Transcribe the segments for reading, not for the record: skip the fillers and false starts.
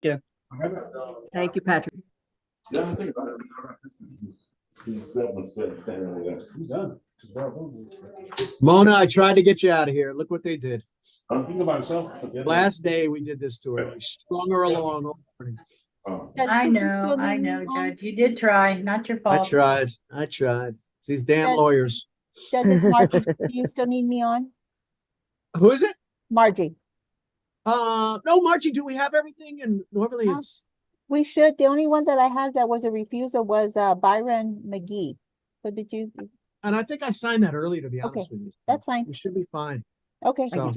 Yeah. Thank you, Patrick. Yeah, I think about it. He's standing over there. He's done. Mona, I tried to get you out of here. Look what they did. I'm thinking about himself. But the other Last day we did this to her. We strung her along all morning. Oh. I know, Judge. You did try. Not your fault. I tried. These damn Judge- lawyers. Judge, it's Margie, do you still need me on? Who is it? Margie, No, Margie, do we have everything? And normally Huh? it's, we should. The only one that I had that was a refusal was Byron McGee. So did you? and I think I signed that early, to be Okay, honest with you. that's fine. We should be fine. Okay, So, all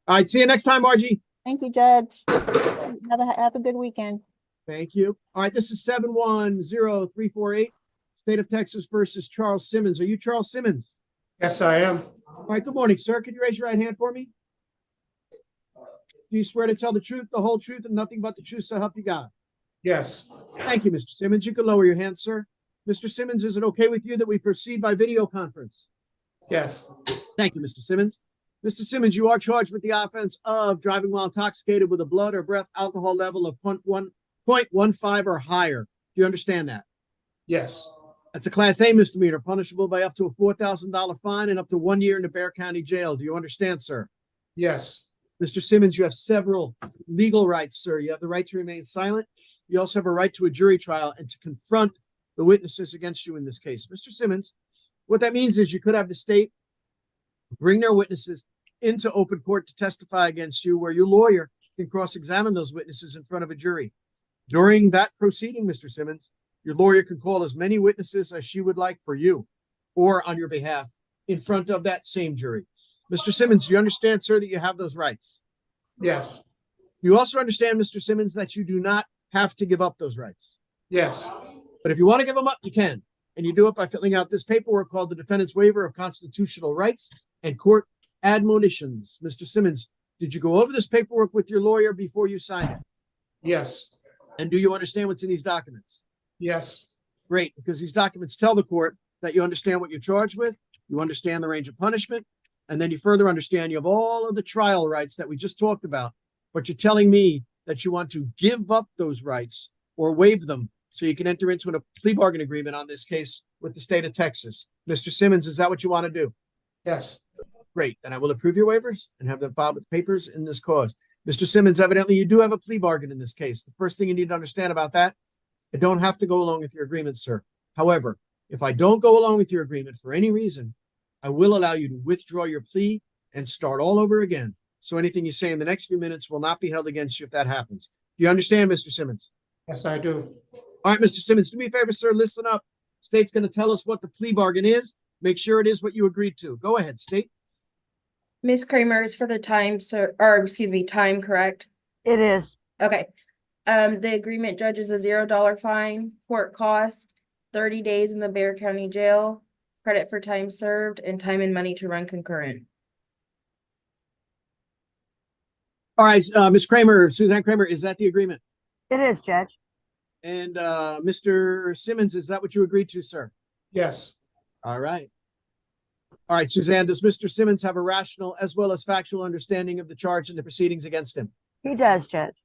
right, see you next time, Margie. thank you, Judge. Have a good weekend. Thank you. All right, this is 710-348, State of Texas versus Charles Simmons. Are you Charles Simmons? Yes, I am. All right, good morning, sir. Could you raise your right hand for me? Do you swear to tell the truth, the whole truth, and nothing but the truth, so help you God? Yes. Thank you, Mr. Simmons. You can lower your hand, sir. Mr. Simmons, is it okay with you that we proceed by video conference? Yes. Thank you, Mr. Simmons. Mr. Simmons, you are charged with the offense of driving while intoxicated with a blood or breath alcohol level of 0.15 or higher. Do you understand that? Yes. That's a Class A misdemeanor, punishable by up to a $4,000 fine and up to 1 year in the Bexar County Jail. Do you understand, sir? Yes. Mr. Simmons, you have several legal rights, sir. You have the right to remain silent. You also have a right to a jury trial and to confront the witnesses against you in this case. Mr. Simmons, what that means is you could have the state bring their witnesses into open court to testify against you, where your lawyer can cross-examine those witnesses in front of a jury. During that proceeding, Mr. Simmons, your lawyer can call as many witnesses as she would like for you or on your behalf in front of that same jury. Mr. Simmons, do you understand, sir, that you have those rights? Yes. You also understand, Mr. Simmons, that you do not have to give up those rights. Yes. But if you want to give them up, you can. And you do it by filling out this paperwork called the Defendant's Waiver of Constitutional Rights and Court Admonitions. Mr. Simmons, did you go over this paperwork with your lawyer before you signed it? Yes. And do you understand what's in these documents? Yes. Great, because these documents tell the court that you understand what you're charged with, you understand the range of punishment, and then you further understand you have all of the trial rights that we just talked about, but you're telling me that you want to give up those rights or waive them so you can enter into a plea bargain agreement on this case with the state of Texas. Mr. Simmons, is that what you want to do? Yes. Great, then I will approve your waivers and have them filed with papers in this cause. Mr. Simmons, evidently you do have a plea bargain in this case. The first thing you need to understand about that, I don't have to go along with your agreement, sir. However, if I don't go along with your agreement for any reason, I will allow you to withdraw your plea and start all over again. So anything you say in the next few minutes will not be held against you if that happens. Do you understand, Mr. Simmons? Yes, I do. All right, Mr. Simmons, do me a favor, sir. Listen up. State's going to tell us what the plea bargain is. Make sure it is what you agreed to. Go ahead, State. Ms. Kramer is for the time, sir, or excuse me, time, correct? It is. Okay. The agreement, Judge, is a $0 fine, court cost, 30 days in the Bexar County Jail, credit for time served, and time and money to run concurrent. All right, Ms. Kramer, Suzanne Kramer, is that the agreement? It is, Judge. And Mr. Simmons, is that what you agreed to, sir? Yes. All right. All right, Suzanne, does Mr. Simmons have a rational as well as factual understanding of the charge and the proceedings against him? He does, Judge.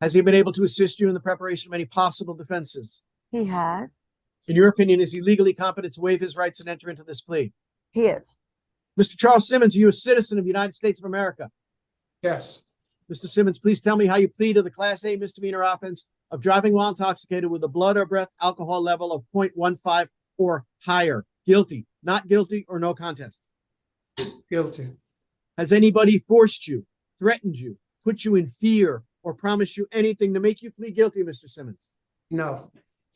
Has he been able to assist you in the preparation of any possible defenses? He has. In your opinion, is he legally competent to waive his rights and enter into this plea? He is. Mr. Charles Simmons, are you a citizen of the United States of America? Yes. Mr. Simmons, please tell me how you plead to the Class A misdemeanor offense of driving while intoxicated with a blood or breath alcohol level of 0.15 or higher. Guilty, not guilty, or no contest. Guilty. Has anybody forced you, threatened you, put you in fear, or promised you anything to make you plead guilty, Mr. Simmons? No.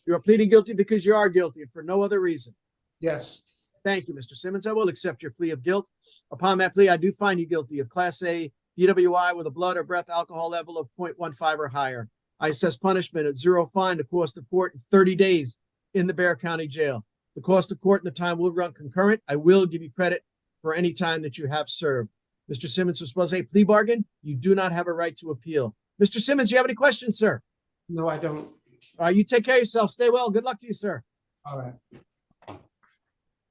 You are pleading guilty because you are guilty and for no other reason. Yes. Thank you, Mr. Simmons. I will accept your plea of guilt. Upon that plea, I do find you guilty of Class A DWI with a blood or breath alcohol level of 0.15 or higher. I assess punishment at $0 fine, the cost of court, and 30 days in the Bexar County Jail. The cost of court and the time will run concurrent. I will give you credit for any time that you have served. Mr. Simmons, this was a plea bargain. You do not have a right to appeal. Mr. Simmons, do you have any questions, sir? No, I don't. All right, you take care of yourself. Stay well. Good luck to you, sir. All right.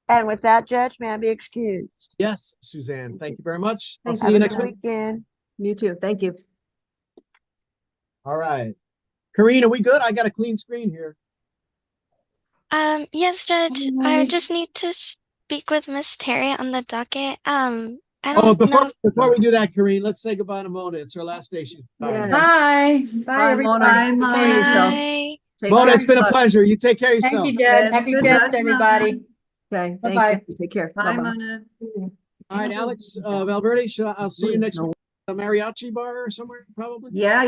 And with that, Judge, may I be excused? Yes, Suzanne. Thank you very much. I'll Thank see you Have a next good week. weekend. You too. Thank you. All right. Karina, we good? I got a clean screen here. Yes, Judge. I Alright. just need to speak with Miss Terry on the docket. I Oh, don't know. before we do that, Karine, let's say goodbye to Mona. It's her last day. She's Yes. Bye. Bye, Mona. Bye, Take care of yourself. Bye. Take Mona, care it's been a of yourself. pleasure. You take care of yourself. Thank you, Yes, Judge. Happy good Fest, luck, everybody. Okay, Bye-bye. thank you. Take care. Bye, Bye-bye. Mona. All right, Alex, Valverde, I'll see you next No. week. A mariachi bar or somewhere, probably? Yeah,